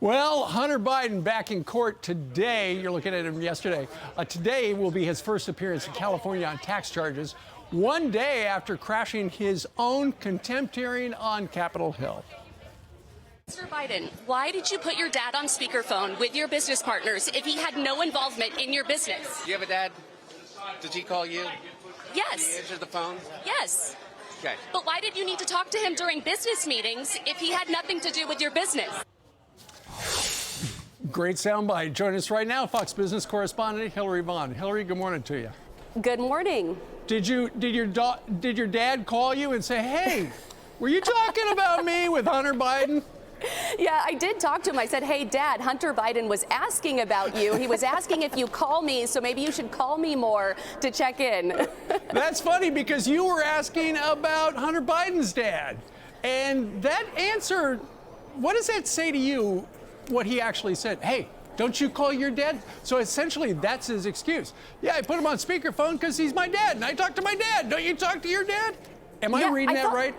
Well, Hunter Biden back in court today. You're looking at him yesterday. Today will be his first appearance in California on tax charges, one day after crashing his own contempt hearing on Capitol Hill. Mr. Biden, why did you put your dad on speakerphone with your business partners if he had no involvement in your business? Do you have a dad? Did he call you? Yes. Did he answer the phone? Yes. Okay. But why did you need to talk to him during business meetings if he had nothing to do with your business? Great soundbite. Join us right now, Fox Business correspondent Hillary Vaughn. Hillary, good morning to you. Good morning. Did your dad call you and say, "Hey, were you talking about me with Hunter Biden?" Yeah, I did talk to him. I said, "Hey, Dad, Hunter Biden was asking about you. He was asking if you call me, so maybe you should call me more to check in." That's funny because you were asking about Hunter Biden's dad. And that answer, what does that say to you, what he actually said? Hey, don't you call your dad? So essentially, that's his excuse. Yeah, I put him on speakerphone because he's my dad, and I talk to my dad. Don't you talk to your dad? Am I reading that right?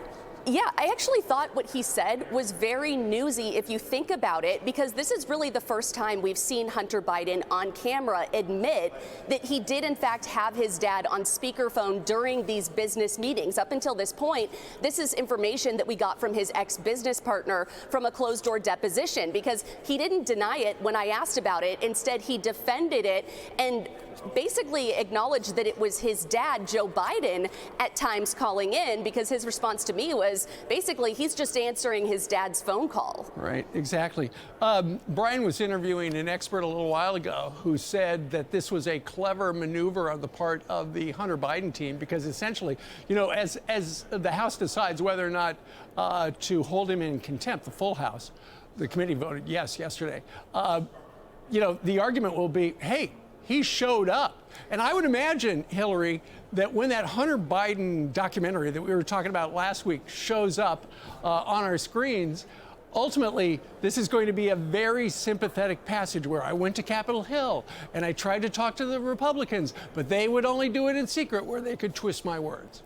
Yeah, I actually thought what he said was very newsy if you think about it, because this is really the first time we've seen Hunter Biden on camera admit that he did in fact have his dad on speakerphone during these business meetings. Up until this point, this is information that we got from his ex-business partner from a closed-door deposition, because he didn't deny it when I asked about it. Instead, he defended it and basically acknowledged that it was his dad, Joe Biden, at times calling in, because his response to me was basically he's just answering his dad's phone call. Right, exactly. Brian was interviewing an expert a little while ago who said that this was a clever maneuver on the part of the Hunter Biden team, because essentially, you know, as the House decides whether or not to hold him in contempt, the full House, the committee voted yes yesterday, you know, the argument will be, hey, he showed up. And I would imagine, Hillary, that when that Hunter Biden documentary that we were talking about last week shows up on our screens, ultimately, this is going to be a very sympathetic passage where I went to Capitol Hill and I tried to talk to the Republicans, but they would only do it in secret where they could twist my words.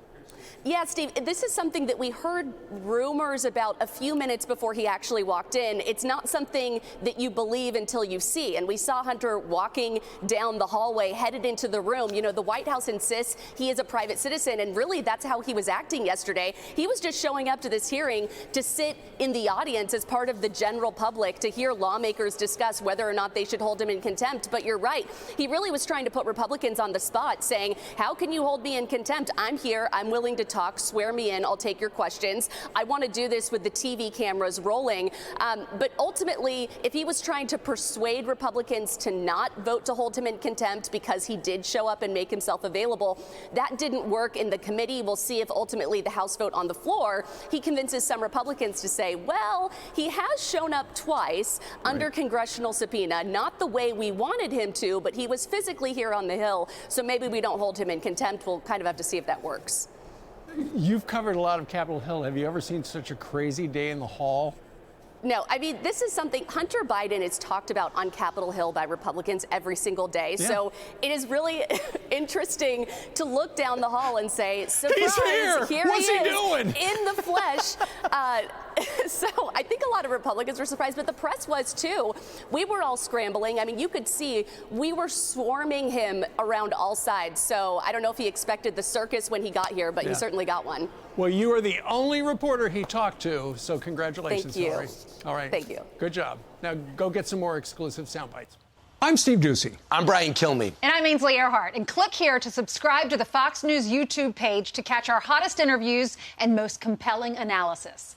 Yeah, Steve, this is something that we heard rumors about a few minutes before he actually walked in. It's not something that you believe until you see. And we saw Hunter walking down the hallway, headed into the room. You know, the White House insists he is a private citizen, and really that's how he was acting yesterday. He was just showing up to this hearing to sit in the audience as part of the general public to hear lawmakers discuss whether or not they should hold him in contempt. But you're right. He really was trying to put Republicans on the spot, saying, how can you hold me in contempt? I'm here. I'm willing to talk, swear me in, I'll take your questions. I want to do this with the TV cameras rolling. But ultimately, if he was trying to persuade Republicans to not vote to hold him in contempt because he did show up and make himself available, that didn't work in the committee. We'll see if ultimately the House vote on the floor, he convinces some Republicans to say, well, he has shown up twice under congressional subpoena, not the way we wanted him to, but he was physically here on the Hill, so maybe we don't hold him in contempt. We'll kind of have to see if that works. You've covered a lot of Capitol Hill. Have you ever seen such a crazy day in the hall? No, I mean, this is something Hunter Biden is talked about on Capitol Hill by Republicans every single day. Yeah. So it is really interesting to look down the hall and say, surprise, he's here. What's he doing? In the flesh. So I think a lot of Republicans were surprised, but the press was too. We were all scrambling. I mean, you could see we were swarming him around all sides. So I don't know if he expected the circus when he got here, but he certainly got one. Well, you are the only reporter he talked to, so congratulations, Thank you. Hillary. All right. Thank you. Good job. Now go get some more exclusive sound bites. I'm Steve Ducey. I'm Brian Kilmeade. And I'm Ainsley Earhart. And click here to subscribe to the Fox News YouTube page to catch our hottest interviews and most compelling analysis.